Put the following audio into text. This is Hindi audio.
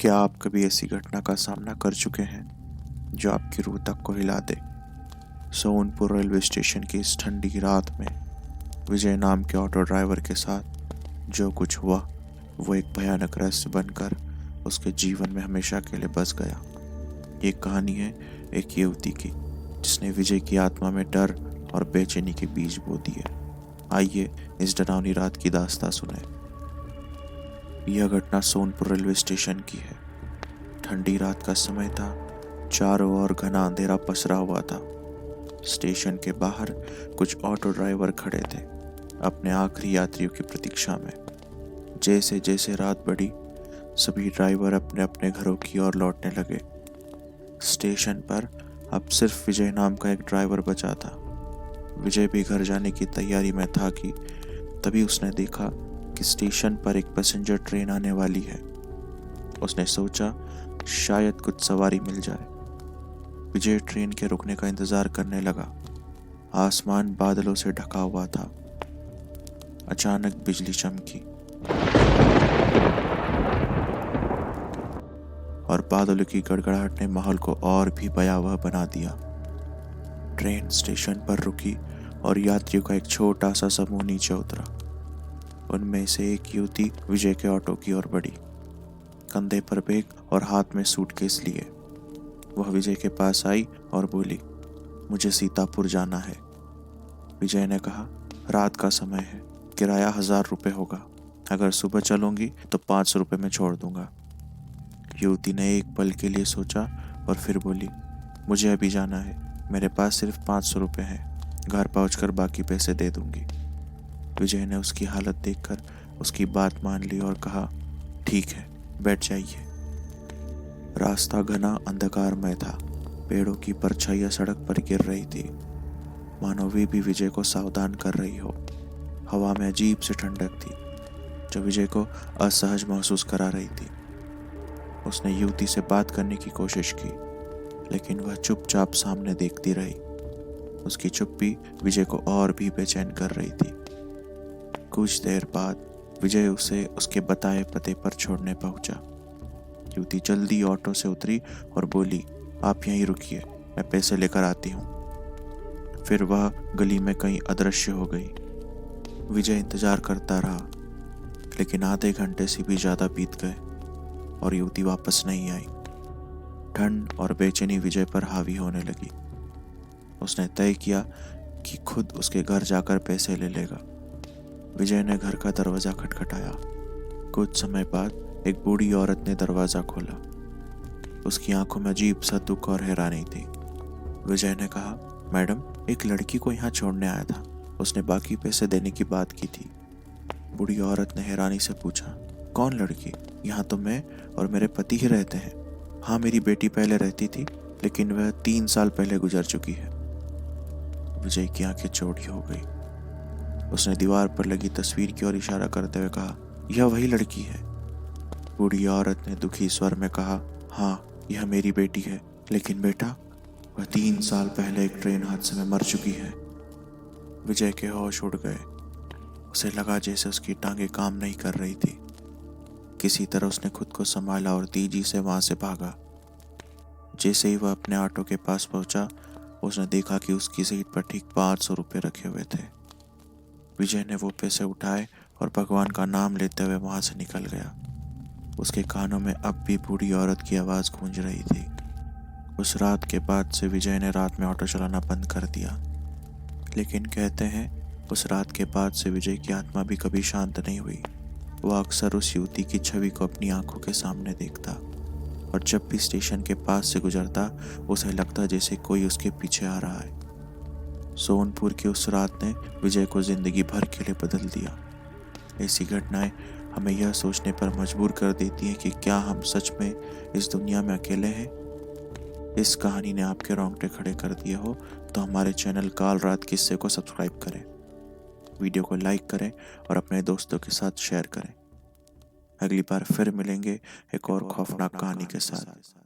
क्या आप कभी ऐसी घटना का सामना कर चुके हैं जो आपकी रूह तक को हिला दे? सोनपुर रेलवे स्टेशन की इस ठंडी रात में विजय नाम के ऑटो ड्राइवर के साथ जो कुछ हुआ वो एक भयानक रहस्य बनकर उसके जीवन में हमेशा के लिए बस गया। ये कहानी है एक युवती की जिसने विजय की आत्मा में डर और बेचैनी के बीज बो दिए। आइए इस डरावनी रात की दास्तां सुने। यह घटना सोनपुर रेलवे स्टेशन की है। ठंडी रात का समय था। चारों ओर घना अंधेरा पसरा हुआ था। स्टेशन के बाहर कुछ ऑटो ड्राइवर खड़े थे अपने आखिरी यात्रियों की प्रतीक्षा में। जैसे जैसे रात बढ़ी सभी ड्राइवर अपने अपने घरों की ओर लौटने लगे। स्टेशन पर अब सिर्फ विजय नाम का एक ड्राइवर बचा था। विजय भी घर जाने की तैयारी में था कि तभी उसने देखा कि स्टेशन पर एक पैसेंजर ट्रेन आने वाली है। उसने सोचा शायद कुछ सवारी मिल जाए। विजय ट्रेन के रुकने का इंतजार करने लगा। आसमान बादलों से ढका हुआ था। अचानक बिजली चमकी और बादलों की गड़गड़ाहट ने माहौल को और भी भयावह बना दिया। ट्रेन स्टेशन पर रुकी और यात्रियों का एक छोटा सा समूह नीचे उतरा। उनमें से एक युवती विजय के ऑटो की ओर बढ़ी, कंधे पर बैग और हाथ में सूटकेस लिए। वह विजय के पास आई और बोली, मुझे सीतापुर जाना है। विजय ने कहा, रात का समय है, किराया 1000 रुपये होगा। अगर सुबह चलूंगी तो 500 रुपये में छोड़ दूंगा। युवती ने एक पल के लिए सोचा और फिर बोली, मुझे अभी जाना है, मेरे पास सिर्फ 500 रुपये हैं, घर पहुंचकर बाकी पैसे दे दूंगी। विजय ने उसकी हालत देखकर उसकी बात मान ली और कहा, ठीक है, बैठ जाइए। रास्ता घना अंधकारमय था। पेड़ों की परछाइयां सड़क पर गिर रही थी, मानो वे भी विजय को सावधान कर रही हो। हवा में अजीब सी ठंडक थी जो विजय को असहज महसूस करा रही थी। उसने युवती से बात करने की कोशिश की, लेकिन वह चुपचाप सामने देखती रही। उसकी चुप्पी विजय को और भी बेचैन कर रही थी। कुछ देर बाद विजय उसे उसके बताए पते पर छोड़ने पहुंचा। युवती जल्दी ऑटो से उतरी और बोली, आप यहीं रुकिए, मैं पैसे लेकर आती हूँ। फिर वह गली में कहीं अदृश्य हो गई। विजय इंतजार करता रहा, लेकिन आधे घंटे से भी ज्यादा बीत गए और युवती वापस नहीं आई। ठंड और बेचैनी विजय पर हावी होने लगी। उसने तय किया कि खुद उसके घर जाकर पैसे ले लेगा। विजय ने घर का दरवाजा खटखटाया। कुछ समय बाद एक बूढ़ी औरत ने दरवाजा खोला। उसकी आंखों में अजीब सा दुख और हैरानी थी। विजय ने कहा, मैडम, एक लड़की को यहाँ छोड़ने आया था, उसने बाकी पैसे देने की बात की थी। बूढ़ी औरत ने हैरानी से पूछा, कौन लड़की? यहाँ तो मैं और मेरे पति ही रहते हैं। हाँ, मेरी बेटी पहले रहती थी, लेकिन वह 3 साल पहले गुजर चुकी है। विजय की आंखें चौड़ी हो गई। उसने दीवार पर लगी तस्वीर की ओर इशारा करते हुए कहा, यह वही लड़की है। बूढ़ी औरत ने दुखी स्वर में कहा, हाँ, यह मेरी बेटी है, लेकिन बेटा, वह 3 साल पहले एक ट्रेन हादसे में मर चुकी है। विजय के होश उड़ गए। उसे लगा जैसे उसकी टांगें काम नहीं कर रही थी। किसी तरह उसने खुद को संभाला और तेजी से वहां से भागा। जैसे ही वह अपने ऑटो के पास पहुंचा, उसने देखा कि उसकी सीट पर ठीक 500 रुपये रखे हुए थे। विजय ने वो पैसे उठाए और भगवान का नाम लेते हुए वहां से निकल गया। उसके कानों में अब भी बूढ़ी औरत की आवाज गूंज रही थी। उस रात के बाद से विजय ने रात में ऑटो चलाना बंद कर दिया। लेकिन कहते हैं उस रात के बाद से विजय की आत्मा भी कभी शांत नहीं हुई। वह अक्सर उस युवती की छवि को अपनी आंखों के सामने देखता और जब भी स्टेशन के पास से गुजरता उसे लगता जैसे कोई उसके पीछे आ रहा है। सोनपुर की उस रात ने विजय को जिंदगी भर के लिए बदल दिया। ऐसी घटनाएं हमें यह सोचने पर मजबूर कर देती हैं कि क्या हम सच में इस दुनिया में अकेले हैं। इस कहानी ने आपके रोंगटे खड़े कर दिए हो तो हमारे चैनल काल रात किस्से को सब्सक्राइब करें, वीडियो को लाइक करें और अपने दोस्तों के साथ शेयर करें। अगली बार फिर मिलेंगे एक और खौफनाक कहानी के साथ।